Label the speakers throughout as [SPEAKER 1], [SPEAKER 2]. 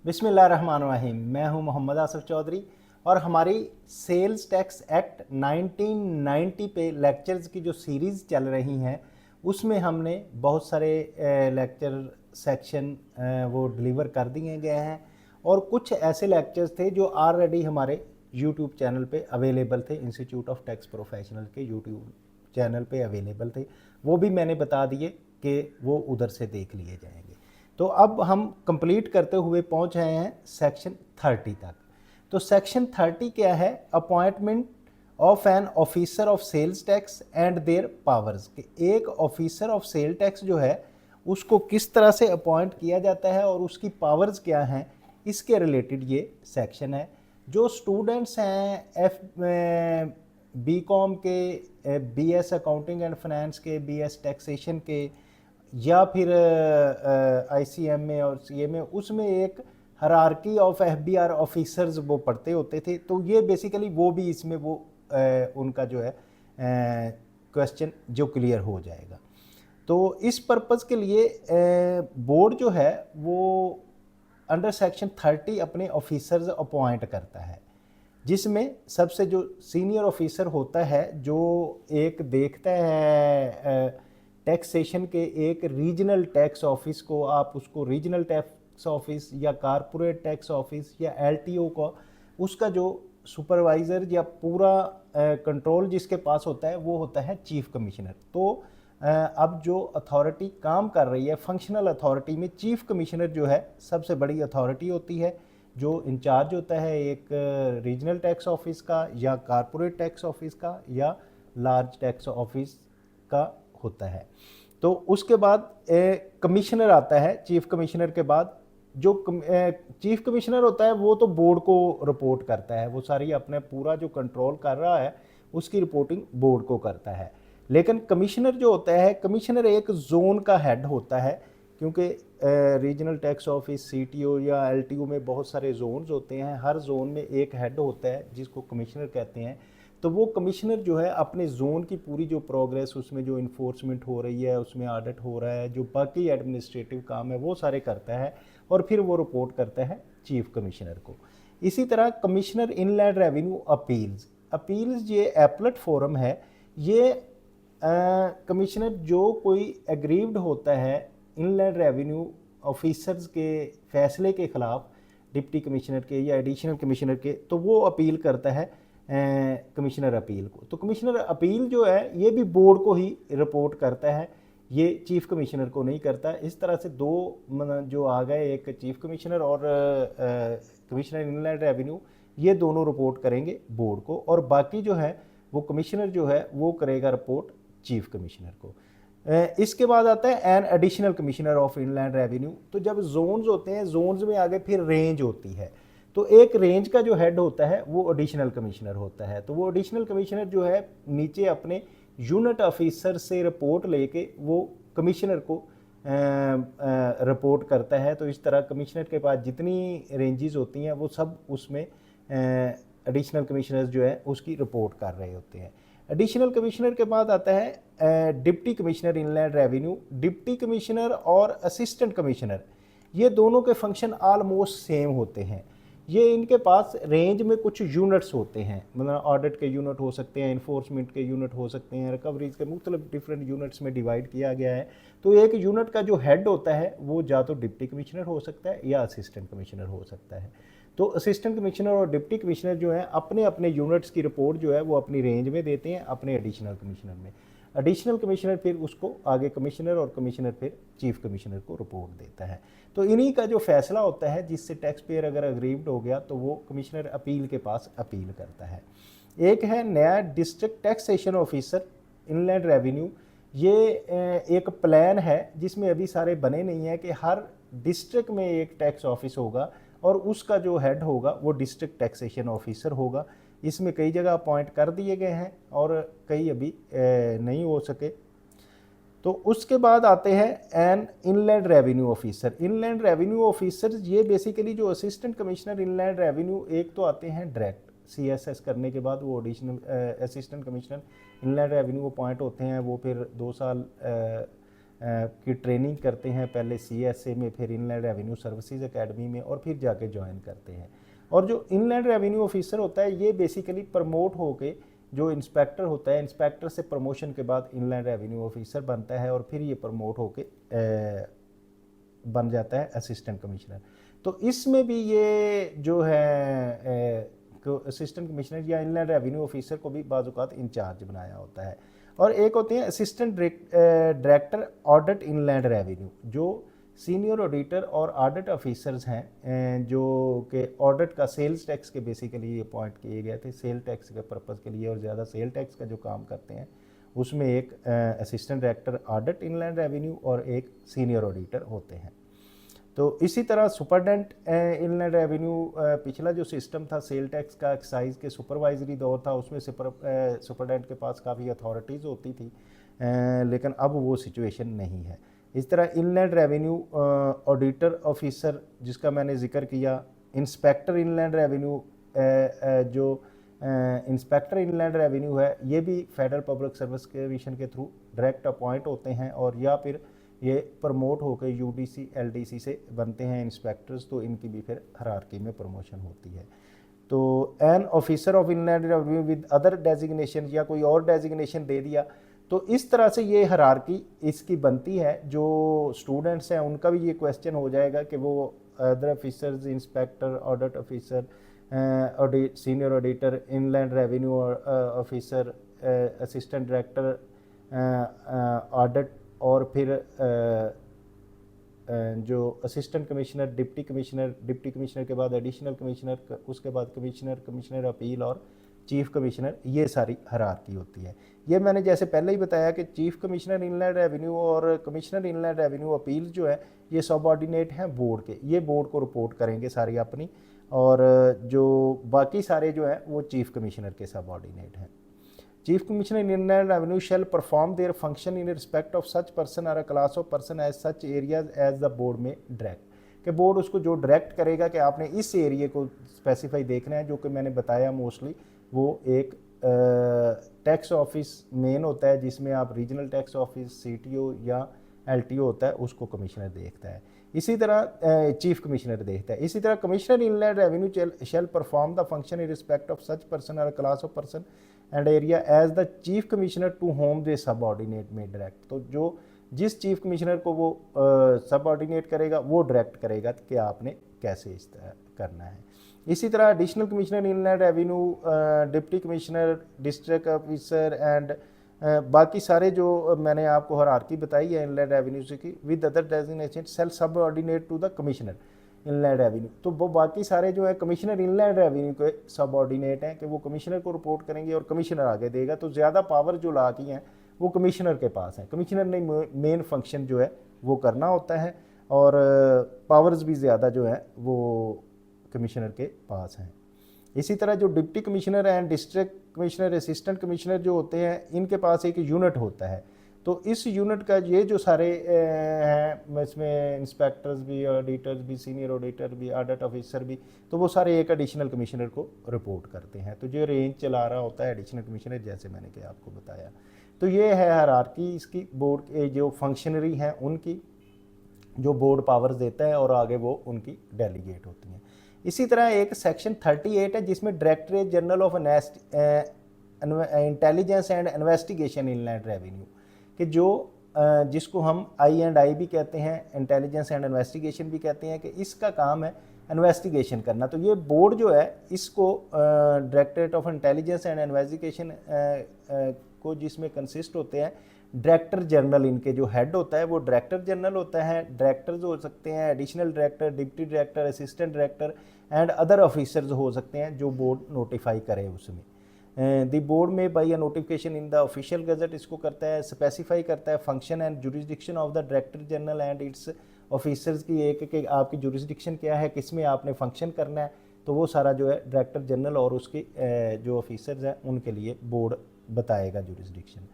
[SPEAKER 1] बिस्मिल्लाहिर्रहमानिर्रहीम। मैं हूं मोहम्मद आसिफ चौधरी और हमारी सेल्स टैक्स एक्ट 1990 पे लेक्चर्स की जो सीरीज़ चल रही हैं उसमें हमने बहुत सारे लेक्चर सेक्शन वो डिलीवर कर दिए गए हैं और कुछ ऐसे लेक्चर्स थे जो ऑलरेडी हमारे यूट्यूब चैनल पे अवेलेबल थे। इंस्टीट्यूट ऑफ टैक्स प्रोफेशनल के यूट्यूब चैनल पे अवेलेबल थे, वो भी मैंने बता दिए कि वो उधर से देख लिए जाएंगे। तो अब हम कंप्लीट करते हुए पहुंच रहे हैं सेक्शन 30 तक। तो सेक्शन 30 क्या है? Appointment of an officer of sales tax and their powers. एक ऑफिसर ऑफ सेल टैक्स जो है उसको किस तरह से अपॉइंट किया जाता है और उसकी पावर्स क्या हैं, इसके रिलेटेड ये सेक्शन है। जो स्टूडेंट्स हैं बी कॉम के, B S accounting and finance के, बी एस टैक्सेशन के, या फिर आईसीएम में और सीए में, उसमें एक हायरार्की ऑफ एफबीआर ऑफिसर्स वो पढ़ते होते थे। तो ये बेसिकली वो भी इसमें वो उनका जो है क्वेश्चन जो क्लियर हो जाएगा। तो इस पर्पज़ के लिए बोर्ड जो है वो अंडर सेक्शन 30 अपने ऑफिसर्स अपॉइंट करता है, जिसमें सबसे जो सीनियर ऑफिसर होता है जो एक देखता है टैक्सेशन के एक रीजनल टैक्स ऑफिस को, आप उसको रीजनल टैक्स ऑफिस या कारपोरेट टैक्स ऑफिस या एलटीओ को, उसका जो सुपरवाइज़र या पूरा कंट्रोल जिसके पास होता है वो होता है चीफ कमिश्नर। तो अब जो अथॉरिटी काम कर रही है फंक्शनल अथॉरिटी में, चीफ कमिश्नर जो है सबसे बड़ी अथॉरिटी होती है, जो इंचार्ज होता है एक रीजनल टैक्स ऑफिस का या कारपोरेट टैक्स ऑफिस का या लार्ज टैक्स ऑफिस का होता है। तो उसके बाद कमिश्नर आता है। चीफ कमिश्नर के बाद जो चीफ कमिश्नर होता है वो तो बोर्ड को रिपोर्ट करता है, वो सारी अपने पूरा जो कंट्रोल कर रहा है उसकी रिपोर्टिंग बोर्ड को करता है। लेकिन कमिश्नर जो होता है, कमिश्नर एक जोन का हेड होता है, क्योंकि रीजनल टैक्स ऑफिस, सीटीओ या एलटीओ में बहुत सारे जोन्स होते हैं, हर जोन में एक हेड होता है जिसको कमिश्नर कहते हैं। तो वो कमिश्नर जो है अपने जोन की पूरी जो प्रोग्रेस, उसमें जो इन्फोर्समेंट हो रही है, उसमें ऑडिट हो रहा है, जो बाकी एडमिनिस्ट्रेटिव काम है वो सारे करता है और फिर वो रिपोर्ट करता है चीफ कमिश्नर को। इसी तरह कमिश्नर इनलैंड रेवेन्यू अपील्स ये एपलेट फोरम है। ये कमिश्नर जो कोई एग्रीव्ड होता है इनलैंड रेवेन्यू ऑफिसर्स के फैसले के ख़िलाफ़, डिप्टी कमिश्नर के या एडिशनल कमिश्नर के, तो वो अपील करता है कमिश्नर अपील को। तो कमिश्नर अपील जो है ये भी बोर्ड को ही रिपोर्ट करता है, ये चीफ कमिश्नर को नहीं करता। इस तरह से दो जो आ गए, एक चीफ कमिश्नर और कमिश्नर इनलैंड रेवेन्यू, ये दोनों रिपोर्ट करेंगे बोर्ड को, और बाकी जो है वो कमिश्नर जो है वो करेगा रिपोर्ट चीफ कमिश्नर को। इसके बाद आता है an additional commissioner of inland revenue. तो जब जोन्स होते हैं, जोन्स में आगे फिर रेंज होती है, तो एक रेंज का जो हेड होता है वो एडिशनल कमिश्नर होता है। तो वो एडिशनल कमिश्नर जो है नीचे अपने यूनिट ऑफिसर से रिपोर्ट लेके वो कमिश्नर को रिपोर्ट करता है। तो इस तरह कमिश्नर के पास जितनी रेंजेस होती हैं वो सब उसमें एडिशनल कमिश्नर जो है उसकी रिपोर्ट कर रहे होते हैं। एडिशनल कमिश्नर के बाद आता है deputy commissioner inland revenue. Deputy commissioner और असिस्टेंट कमिश्नर, ये दोनों के फंक्शन ऑलमोस्ट सेम होते हैं। ये इनके पास रेंज में कुछ यूनिट्स होते हैं, मतलब ऑडिट के यूनिट हो सकते हैं, इन्फोर्समेंट के यूनिट हो सकते हैं, रिकवरीज के मुख्तलिफ डिफरेंट यूनिट्स में डिवाइड किया गया है। तो एक यूनिट का जो हेड होता है वो या तो डिप्टी कमिश्नर हो सकता है या असिस्टेंट कमिश्नर हो सकता है। तो असिस्टेंट कमिश्नर और डिप्टी कमिश्नर जो है अपने अपने यूनिट्स की रिपोर्ट जो है वो अपनी रेंज में देते हैं अपने एडिशनल कमिश्नर में। एडिशनल कमिश्नर फिर उसको आगे कमिश्नर, और कमिश्नर फिर चीफ कमिश्नर को रिपोर्ट देता है। तो इन्हीं का जो फैसला होता है, जिससे टैक्स पेयर अगर अग्रीव्ड हो गया तो वो कमिश्नर अपील के पास अपील करता है। एक है नया district taxation officer inland revenue. ये एक प्लान है जिसमें अभी सारे बने नहीं है कि हर डिस्ट्रिक्ट में एक टैक्स ऑफिस होगा और उसका जो हेड होगा वो डिस्ट्रिक्ट टैक्सेशन ऑफिसर होगा। इसमें कई जगह अपॉइंट कर दिए गए हैं और कई अभी नहीं हो सके। तो उसके बाद आते हैं an inland revenue officer. Inland revenue officer ये बेसिकली जो असिस्टेंट कमिश्नर इनलैंड रेवेन्यू, एक तो आते हैं डायरेक्ट सीएसएस करने के बाद वो additional assistant commissioner inland revenue appoint होते हैं, वो फिर 2 साल की ट्रेनिंग करते हैं, पहले CSA में, फिर इनलैंड रेवेन्यू सर्विसेज एकेडमी में, और फिर जाके ज्वाइन करते हैं। और जो इनलैंड रेवेन्यू ऑफिसर होता है ये बेसिकली प्रमोट होके जो इंस्पेक्टर होता है, इंस्पेक्टर से प्रमोशन के बाद इनलैंड रेवेन्यू ऑफिसर बनता है, और फिर ये प्रमोट होके बन जाता है असिस्टेंट कमिश्नर। तो इसमें भी ये जो है असिस्टेंट कमिश्नर या इनलैंड रेवेन्यू ऑफिसर को भी बाज़-औक़ात इंचार्ज बनाया होता है। और एक होते हैं assistant director audit inland revenue, जो सीनियर ऑडिटर और ऑडिट ऑफिसर्स हैं जो कि ऑडिट का सेल्स टैक्स के बेसिकली अपॉइंट किए गए थे, सेल टैक्स के पर्पज़ के लिए, और ज़्यादा सेल टैक्स का जो काम करते हैं उसमें एक assistant director audit inland revenue और एक सीनियर ऑडिटर होते हैं। तो इसी तरह सुपरडेंट इनलैंड रेवेन्यू, पिछला जो सिस्टम था सेल टैक्स का एक्साइज के सुपरवाइजरी दौर था, उसमें सुपरडेंट के पास काफ़ी अथॉरिटीज़ होती थी, लेकिन अब वो सिचुएशन नहीं है। इस तरह इनलैंड रेवेन्यू ऑडिटर ऑफिसर जिसका मैंने जिक्र किया, इंस्पेक्टर इनलैंड रेवेन्यू, जो इंस्पेक्टर इनलैंड रेवेन्यू है ये भी फेडरल पब्लिक सर्विस कमीशन के थ्रू डायरेक्ट अपॉइंट होते हैं, और या फिर ये प्रमोट होकर UDC LDC से बनते हैं इंस्पेक्टर्स, तो इनकी भी फिर हायरार्की में प्रमोशन होती है। तो N officer of inland revenue with other designation, या कोई और डेजिग्नेशन दे दिया, तो इस तरह से ये हायरार्की इसकी बनती है। जो स्टूडेंट्स हैं उनका भी ये क्वेश्चन हो जाएगा कि वो other officers, inspector, audit officer, senior auditor, inland revenue officer, assistant director audit, और फिर जो असिस्टेंट कमिश्नर, डिप्टी कमिश्नर के बाद एडिशनल कमिश्नर, उसके बाद कमिश्नर अपील और चीफ कमिश्नर, ये सारी हायरार्की होती है। ये मैंने जैसे पहले ही बताया कि चीफ कमिश्नर इनलैंड रेवेन्यू और कमिश्नर इनलैंड रेवेन्यू अपील जो है ये सबऑर्डिनेट हैं बोर्ड के, ये बोर्ड को रिपोर्ट करेंगे सारी अपनी, और जो बाकी सारे जो हैं वो चीफ कमिश्नर के सबऑर्डिनेट हैं। Chief Commissioner in Inland Revenue shall perform their function in respect of such person or a class of person as such areas as the board may direct, कि बोर्ड उसको जो direct करेगा कि आपने इस area को specify देखना है, जो कि मैंने बताया मोस्टली वो एक टैक्स ऑफिस मेन होता है जिसमें आप रीजनल टैक्स ऑफिस, CTO या LTO होता है, उसको कमिश्नर देखता है। इसी तरह चीफ कमिश्नर देखता है। इसी तरह commissioner inland revenue shall perform the function in respect of such person और class of person and area as the chief commissioner to whom they subordinate may direct, तो जो जिस चीफ कमिश्नर को वो सबऑर्डिनेट करेगा वो डायरेक्ट करेगा कि आपने कैसे इस तरह करना है। इसी तरह additional commissioner inland revenue, deputy commissioner, district officer and बाकी सारे जो मैंने आपको हायरार्की बताई है इनलैंड रेवेन्यू से की, with other designation sale subordinate to the commissioner inland revenue, तो वो बाकी सारे जो है कमिश्नर इनलैंड रेवेन्यू के सबऑर्डिनेट हैं कि वो कमिश्नर को रिपोर्ट करेंगे और कमिश्नर आगे देगा। तो ज़्यादा पावर जो ला की हैं वो कमिश्नर के पास है, कमिश्नर ने मेन फंक्शन जो है वो करना होता है, और पावर्स भी ज़्यादा जो है वो कमिश्नर के पास हैं। इसी तरह जो deputy commissioner and district commissioner, assistant commissioner जो होते हैं, इनके पास एक यूनिट होता है। तो इस यूनिट का ये जो सारे हैं, इसमें इंस्पेक्टर्स भी, ऑडिटर्स भी, सीनियर ऑडिटर भी, ऑडिट ऑफिसर भी, तो वो सारे एक एडिशनल कमिश्नर को रिपोर्ट करते हैं। तो जो रेंज चला रहा होता है एडिशनल कमिश्नर, जैसे मैंने कि आपको बताया। तो ये है हायरार्की इसकी, बोर्ड के जो फंक्शनरी हैं उनकी, जो बोर्ड पावर्स देता है और आगे वो उनकी डेलीगेट होती हैं। इसी तरह एक सेक्शन 38 है जिसमें directorate general of intelligence and investigation inland revenue, कि जो जिसको हम I&I भी कहते हैं, इंटेलिजेंस एंड इन्वेस्टिगेशन भी कहते हैं, कि इसका काम है इन्वेस्टिगेशन करना। तो ये बोर्ड जो है इसको directorate of intelligence and investigation को, जिसमें कंसिस्ट होते हैं डायरेक्टर जनरल, इनके जो हेड होता है वो डायरेक्टर जनरल होता है, डायरेक्टर्स हो सकते हैं, additional director, deputy director, assistant director and other officers हो सकते हैं जो बोर्ड नोटिफाई करे उसमें। The board may by a notification in the official gazette इसको करता है, स्पेसिफाई करता है function and jurisdiction of the director general and it's officers की, एक कि आपकी जुरिस्डिक्शन क्या है, किस में आपने फंक्शन करना है। तो वो सारा जो है डायरेक्टर जनरल और उसके जो ऑफिसर्स हैं उनके लिए बोर्ड बताएगा jurisdiction.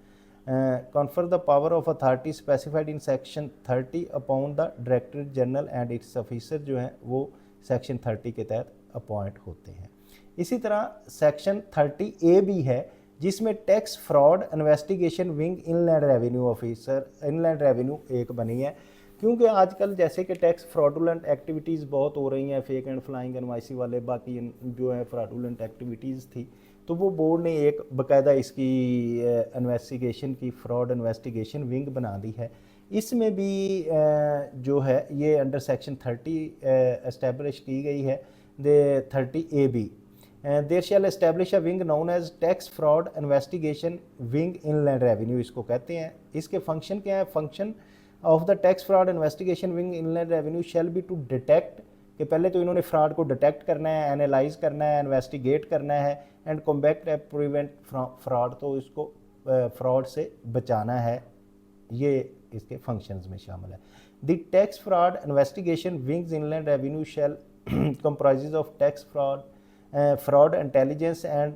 [SPEAKER 1] confer the power of authority specified in section 30 upon the director general and it's officer जो हैं वो सेक्शन 30 के तहत अपॉइंट होते हैं। इसी तरह सेक्शन 30A भी है जिसमें tax fraud investigation wing inland revenue officer inland revenue एक बनी है, क्योंकि आजकल जैसे कि टैक्स फ्रॉडुलेंट एक्टिविटीज़ बहुत हो रही हैं, फेक एंड फ्लाइंग एनवाईसी वाले बाकी जो है फ्रॉडुलेंट एक्टिविटीज़ थी, तो वो बोर्ड ने एक बाकायदा इसकी इन्वेस्टिगेशन की फ्रॉड इन्वेस्टिगेशन विंग बना दी है। इसमें भी जो है ये अंडर सेक्शन 30 एस्टेब्लिश की गई है, the 30AB। There shall establish a wing known as tax fraud investigation wing inland revenue इसको कहते हैं। इसके फंक्शन क्या है? Function of the tax fraud investigation wing inland revenue shall be to detect, कि पहले तो इन्होंने फ्रॉड को डिटेक्ट करना है, एनालाइज करना है, इन्वेस्टिगेट करना है, एंड कॉम्बैक्ट प्रिवेंट फ्रॉड, तो इसको फ्रॉड से बचाना है, ये इसके फंक्शंस में शामिल है। The tax fraud investigation wings inland revenue shall comprises of tax fraud intelligence and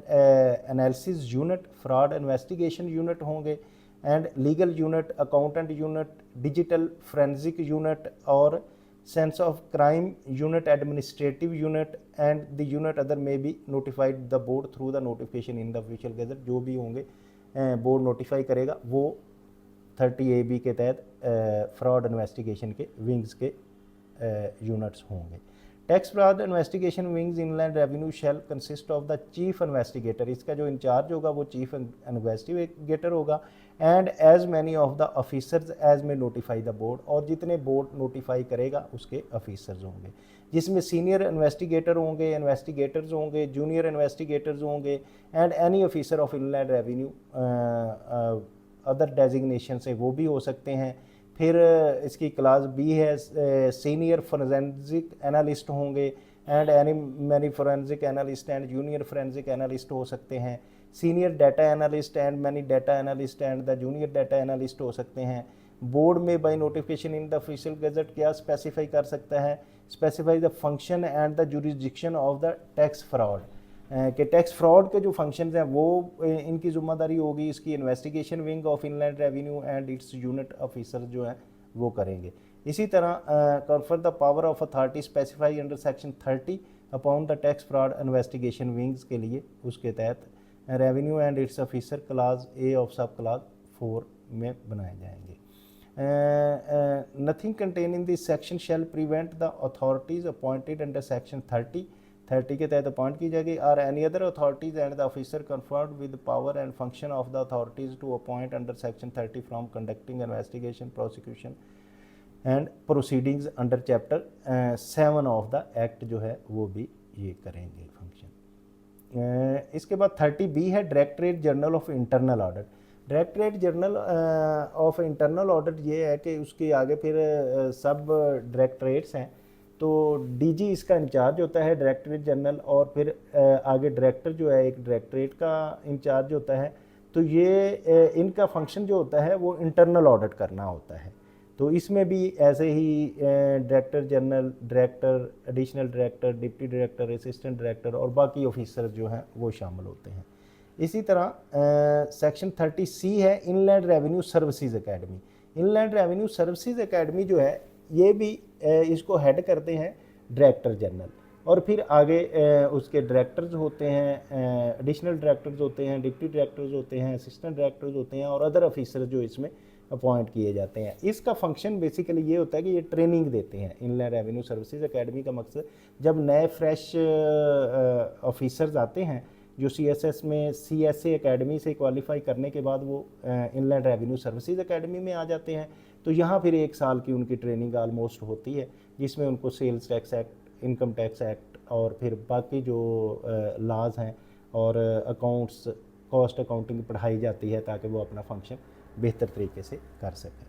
[SPEAKER 1] analysis unit, fraud investigation unit होंगे, and legal unit, accountant unit, digital forensic unit और sense of crime unit, administrative unit, and the unit other may be notified the board through the notification in the official gazette. जो भी होंगे board notify करेगा वो 30AB के तहत fraud investigation के wings के यूनिट्स होंगे। Tax fraud investigation wings inland revenue shall consist of the chief investigator, इसका जो इंचार्ज होगा वो चीफ इन्वेस्टिगेटर होगा, and as many of the officers as में नोटिफाई द बोर्ड, और जितने बोर्ड नोटिफाई करेगा उसके ऑफिसर्स होंगे, जिसमें सीनियर इन्वेस्टिगेटर होंगे, इन्वेस्टिगेटर्स होंगे, जूनियर इन्वेस्टिगेटर्स होंगे, and any officer of inland revenue other designation से वो भी हो सकते हैं। फिर इसकी क्लास बी है, सीनियर फोरेंसिक एनालिस्ट होंगे, and any many forensic analyst and junior forensic analyst हो सकते हैं। Senior data analyst and many data analyst and the junior data analyst हो सकते हैं। Board may by notification in the official gazette क्या specify कर सकता है? Specify the function and the jurisdiction of the tax fraud, कि tax fraud के जो फंक्शंस हैं वो इनकी जिम्मेदारी होगी, इसकी investigation wing of inland revenue and its unit officer जो है वो करेंगे। इसी तरह confer the power of authority specify under section 30 upon the tax fraud investigation wings के लिए, उसके तहत revenue and it's officer class A of सब क्लास 4 में बनाए जाएंगे। Nothing contain in this section shall prevent the authorities appointed under section 30 के तहत अपॉइंट की जाएगी, are any other authorities and the officer conferred with power and function of the authorities to appoint under section 30 from conducting investigation, prosecution and proceedings under chapter 7 of the act जो है वो भी ये करेंगे function. इसके बाद 30B है directorate general of internal audit. Directorate general of internal audit ये है कि उसके आगे फिर सब डायरेक्टरेट्स हैं, तो डीजी इसका इंचार्ज होता है डायरेक्टरेट जनरल, और फिर आगे डायरेक्टर जो है एक डायरेक्टरेट का इंचार्ज होता है। तो ये इनका फंक्शन जो होता है वो इंटरनल ऑडिट करना होता है। तो इसमें भी ऐसे ही director general, director, additional director, deputy director, assistant director और बाकी ऑफिसर जो हैं वो शामिल होते हैं। इसी तरह सेक्शन 30C है inland revenue services academy. Inland revenue services academy जो है ये भी इसको हेड करते हैं डायरेक्टर जनरल, और फिर आगे उसके डायरेक्टर्स होते हैं, एडिशनल डायरेक्टर्स होते हैं, डिप्टी डायरेक्टर्स होते हैं, असिस्टेंट डायरेक्टर्स होते हैं, और अदर ऑफिसर जो इसमें अपॉइंट किए जाते हैं। इसका फंक्शन बेसिकली ये होता है कि ये ट्रेनिंग देते हैं। इनलैंड रेवेन्यू सर्विसेज एकेडमी का मकसद जब नए फ्रेश ऑफिसर्स आते हैं जो CSS में CSA एकेडमी से क्वालिफाई करने के बाद वो इनलैंड रेवेन्यू सर्विसेज एकेडमी में आ जाते हैं, तो यहाँ फिर 1 साल की उनकी ट्रेनिंग आलमोस्ट होती है, जिसमें उनको sales tax act, income tax act और फिर बाकी जो लॉज हैं और अकाउंट्स, कॉस्ट अकाउंटिंग पढ़ाई जाती है ताकि वो अपना फंक्शन बेहतर तरीके से कर सकें।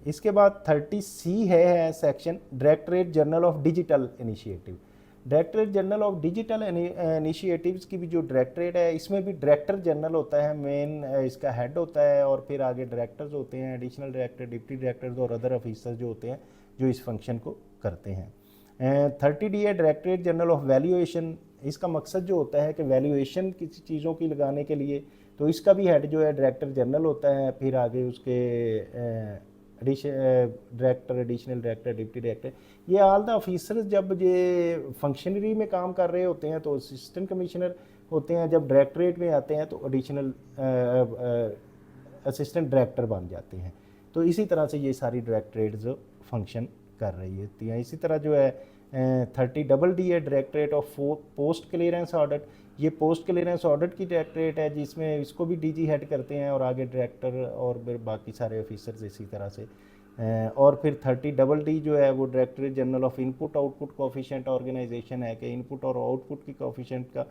[SPEAKER 1] इसके बाद 30C है section directorate general of digital initiative. Directorate general of digital initiatives की भी जो डायरेक्टरेट है इसमें भी डायरेक्टर जनरल होता है, मेन इसका हेड होता है, और फिर आगे डायरेक्टर्स होते हैं, एडिशनल डायरेक्टर, डिप्टी डायरेक्टर्स और अदर ऑफिसर्स जो होते हैं जो इस फंक्शन को करते हैं। 30D है डायरेक्टरेट जनरल ऑफ वैल्यूएशन। इसका मकसद जो होता है कि वैल्यूएशन किसी चीज़ों की लगाने के लिए, तो इसका भी हेड जो है डायरेक्टर जनरल होता है, फिर आगे उसके director, additional director, deputy director, ये ऑल द ऑफिसर्स जब ये फंक्शनरी में काम कर रहे होते हैं तो असिस्टेंट कमिश्नर होते हैं, जब डायरेक्टरेट में आते हैं तो एडिशनल असिस्टेंट डायरेक्टर बन जाते हैं। तो इसी तरह से ये सारी डायरेक्टरेट जो फंक्शन कर रही होती हैं। इसी तरह जो है 30DD है directorate of post clearance audit, ये पोस्ट क्लियरेंस ऑडिट की डायरेक्टरेट है जिसमें इसको भी डीजी हेड करते हैं और आगे डायरेक्टर और फिर बाकी सारे ऑफिसर्स इसी तरह से। और फिर 30DD जो है वो directorate general of input output coefficient organisation है कि इनपुट और आउटपुट की कोफिशिएंट का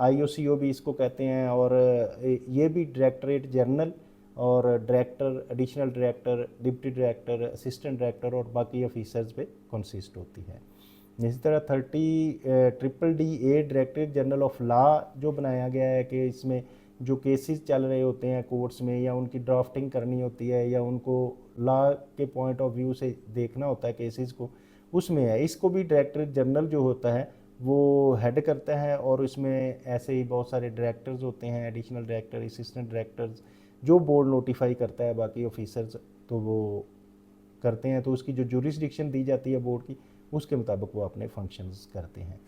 [SPEAKER 1] IOCO भी इसको कहते हैं। और ये भी डायरेक्टरेट जनरल और director, additional director, deputy director, assistant director और बाकी ऑफिसर्स पे कंसिस्ट होती है। इसी तरह 30DDA directorate general of law जो बनाया गया है कि इसमें जो केसेस चल रहे होते हैं कोर्ट्स में या उनकी ड्राफ्टिंग करनी होती है या उनको लॉ के पॉइंट ऑफ व्यू से देखना होता है केसेस को, उसमें है। इसको भी डायरेक्टरेट जनरल जो होता है वो हेड करता है और इसमें ऐसे ही बहुत सारे डायरेक्टर्स होते हैं, एडिशनल डायरेक्टर, असिस्टेंट डायरेक्टर्स, जो बोर्ड नोटिफाई करता है बाकी ऑफिसर्स तो वो करते हैं। तो उसकी जो जुरिस्डिक्शन दी जाती है बोर्ड की उसके मुताबिक वो अपने फंक्शंस करते हैं।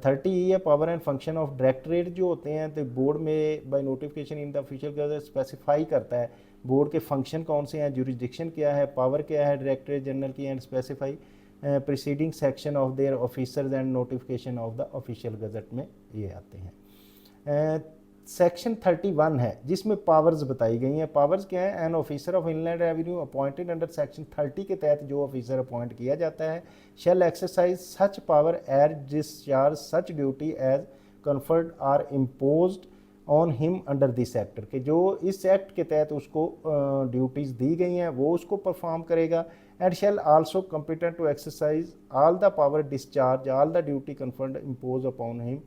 [SPEAKER 1] 30 है power and function of directorate जो होते हैं तो board may by notification in the official gazette specify करता है बोर्ड के फंक्शन कौन से हैं, जुरिस्डिक्शन क्या है, पावर क्या है डायरेक्टरेट जनरल की, and specify preceding section of their officers and notification of the official gazette में ये आते हैं। सेक्शन 31 है जिसमें पावर्स बताई गई हैं। पावर्स क्या है? An officer of inland revenue appointed under section 30 के तहत जो ऑफिसर अपॉइंट किया जाता है shall exercise such power as discharge such duty as conferred or imposed on him under this act, के जो इस एक्ट के तहत उसको ड्यूटीज़ दी गई हैं वो उसको परफॉर्म करेगा। And shall also competent to exercise all the power discharge all the duty conferred impose upon him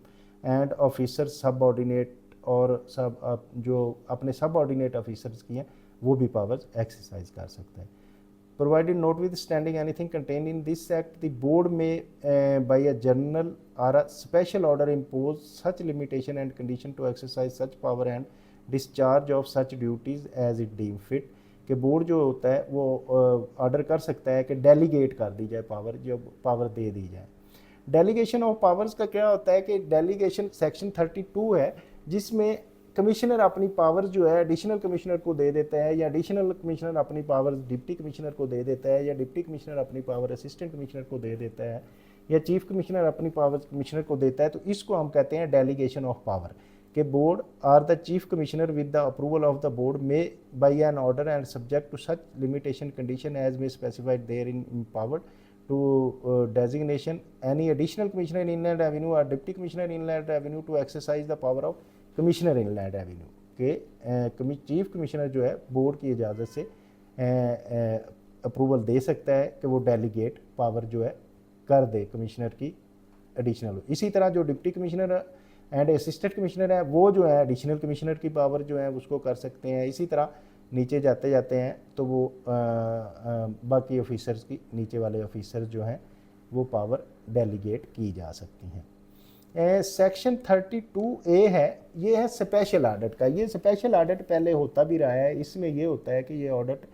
[SPEAKER 1] and officer subordinate, और सब जो अपने सबऑर्डिनेट ऑफिसर्स की हैं वो भी पावर्स एक्सरसाइज कर सकता है। Provided notwithstanding anything contain in this act the board may by a general or a special order impose such limitation and condition to exercise such power and discharge of such duties as it deem fit, कि board जो होता है वो order कर सकता है कि delegate कर दी जाए पावर, जो पावर दे दी जाए। डेलीगेशन ऑफ पावर्स का क्या होता है कि डेलीगेशन सेक्शन 32 है जिसमें कमिश्नर अपनी पावर्स जो है एडिशनल कमिश्नर को दे देता है, या एडिशनल कमिश्नर अपनी पावर्स डिप्टी कमिश्नर को दे देता है, या डिप्टी कमिश्नर अपनी पावर असिस्टेंट कमिश्नर को दे देता है, या चीफ कमिश्नर अपनी पावर्स कमिश्नर को देता है। तो इसको हम कहते हैं डेलीगेशन ऑफ पावर, के board or the chief commissioner with the approval of the board may by an order and subject to such limitation condition as may specified therein empowered to designation any additional commissioner in inland revenue or deputy commissioner in inland revenue to exercise the power of commissioner in inland revenue, के chief commissioner जो है board की इजाज़त से approval दे सकता है कि वो डेलीगेट पावर जो है कर दे कमिश्नर की एडिशनल। इसी तरह जो deputy commissioner and assistant commissioner है वो जो है एडिशनल कमिश्नर की पावर जो है उसको कर सकते हैं। इसी तरह नीचे जाते जाते हैं तो वो बाकी ऑफिसर्स की, नीचे वाले ऑफिसर्स जो हैं वो पावर डेलीगेट की जा सकती हैं। सेक्शन 32A है, ये है स्पेशल ऑडिट का। ये स्पेशल ऑडिट पहले होता भी रहा है। इसमें ये होता है कि ये ऑडिट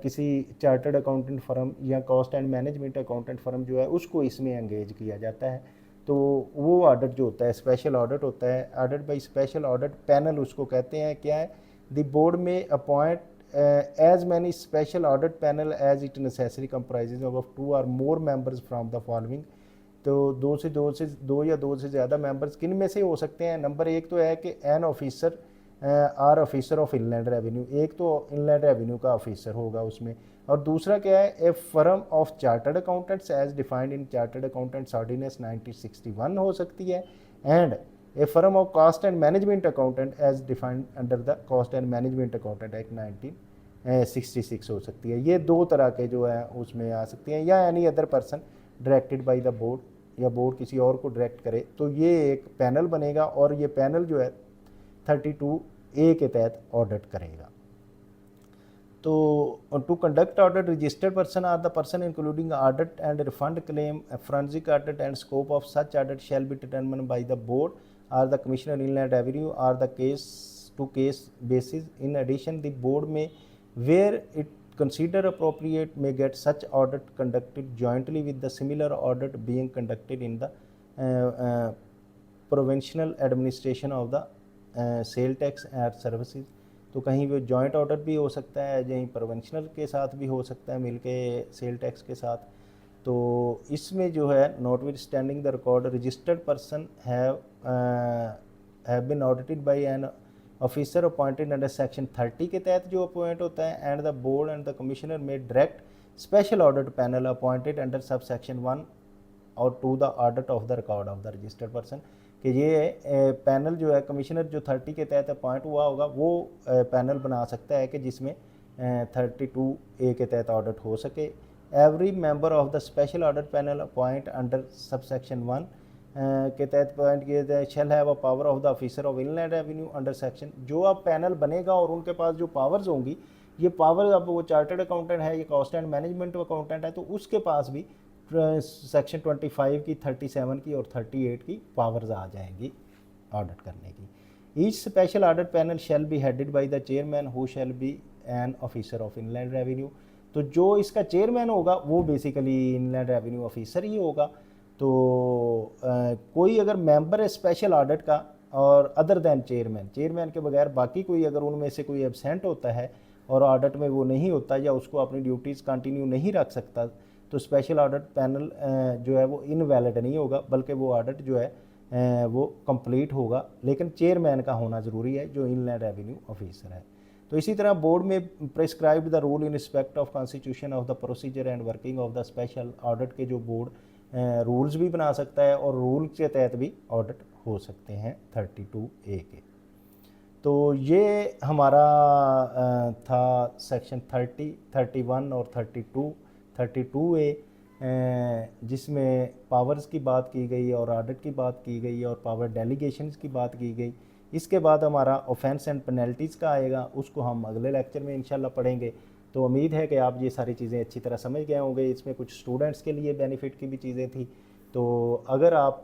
[SPEAKER 1] किसी चार्टर्ड अकाउंटेंट फर्म या cost and management accountant firm जो है उसको इसमें एंगेज किया जाता है। तो वो ऑडिट जो होता है स्पेशल ऑडिट होता है। Audit by special audit panel उसको कहते हैं। क्या है? The board may appoint as many special audit panel as it necessary comprises of 2 or more members from the following। तो दो या दो से ज़्यादा मेंबर्स किन में से हो सकते हैं? नंबर एक तो है कि an officer or officer of inland revenue, एक तो इनलैंड रेवेन्यू का ऑफिसर होगा उसमें, और दूसरा क्या है? A firm of chartered accountants as defined in chartered accountants ordinance 1961 हो सकती है, and a firm of cost and management accountant as defined under the cost and management accountant act 1966 हो सकती है। ये दो तरह के जो है उसमें आ सकती हैं, या any other person directed by the board, या बोर्ड किसी और को डायरेक्ट करे तो ये एक पैनल बनेगा और ये पैनल जो है 32A के तहत ऑडिट करेगा। तो to conduct audit registered person or the person including audit and refund claim, forensic audit and scope of such audit shall be determined by the board or the commissioner inland revenue or the case to case basis. In addition, the board may, where it consider appropriate may get such audit conducted jointly with the similar audit being conducted in the provincial administration of the sale tax and services. तो कहीं वो joint audit भी हो सकता है, कहीं provincial के साथ भी हो सकता है मिलके सेल टैक्स के साथ। तो इसमें जो है notwithstanding the record registered person have been audited by an officer appointed under section 30 के तहत जो अपॉइंट होता है, and the board and the commissioner may direct special audit panel appointed under sub section 1 और to the audit of the record of the registered person. कि ये panel जो है कमिश्नर जो 30 के तहत अपॉइंट हुआ होगा वो पैनल बना सकता है कि जिसमें 32A के तहत ऑडिट हो सके। Every member of the special audit panel appoint under sub section 1 के तहत अपॉइंट किए जाए shall have a power of the officer of inland revenue under section. जो अब पैनल बनेगा और उनके पास जो पावर्स होंगी, ये पावर अब वो चार्टर्ड अकाउंटेंट है, ये कॉस्ट एंड मैनेजमेंट अकाउंटेंट है, तो उसके पास भी सेक्शन 25 की, 37 की और 38 की पावर्स आ जाएंगी ऑडिट करने की। Each special audit panel shall be headed by the chairman who shall be N officer of inland revenue. तो जो इसका चेयरमैन होगा वो बेसिकली इनलैंड रेवेन्यू ऑफिसर ही होगा। तो कोई अगर मेंबर है स्पेशल ऑडिट का और अदर दैन चेयरमैन के बगैर बाकी कोई अगर उनमें से कोई एब्सेंट होता है और ऑडिट में वो नहीं होता या उसको अपनी ड्यूटीज़ कंटिन्यू नहीं रख सकता, तो स्पेशल ऑडिट पैनल जो है वो इनवैलिड नहीं होगा, बल्कि वो ऑडिट जो है वो कंप्लीट होगा। लेकिन चेयरमैन का होना ज़रूरी है जो इनलैंड रेवेन्यू ऑफिसर है। तो इसी तरह बोर्ड में prescribed the rule in respect of constitution of the procedure and working of the special audit के जो बोर्ड रूल्स भी बना सकता है और रूल के तहत भी ऑडिट हो सकते हैं 32A के। तो ये हमारा था सेक्शन 30, 31 और 32A, जिसमें पावर्स की बात की गई और ऑडिट की बात की गई और पावर डेलीगेशंस की बात की गई। इसके बाद हमारा ऑफेंस एंड पेनल्टीज़ का आएगा, उसको हम अगले लेक्चर में इंशाल्लाह पढ़ेंगे। तो उम्मीद है कि आप ये सारी चीज़ें अच्छी तरह समझ गए होंगे। इसमें कुछ स्टूडेंट्स के लिए बेनिफिट की भी चीज़ें थी। तो अगर आप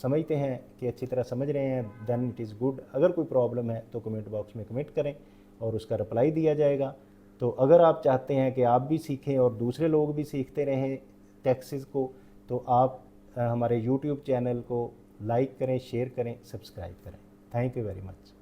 [SPEAKER 1] समझते हैं कि अच्छी तरह समझ रहे हैं देन इट इज़ गुड। अगर कोई प्रॉब्लम है तो कमेंट बॉक्स में कमेंट करें और उसका रिप्लाई दिया जाएगा। तो अगर आप चाहते हैं कि आप भी सीखें और दूसरे लोग भी सीखते रहें टैक्सेस को, तो आप हमारे YouTube चैनल को लाइक करें, शेयर करें, सब्सक्राइब करें। Thank you very much.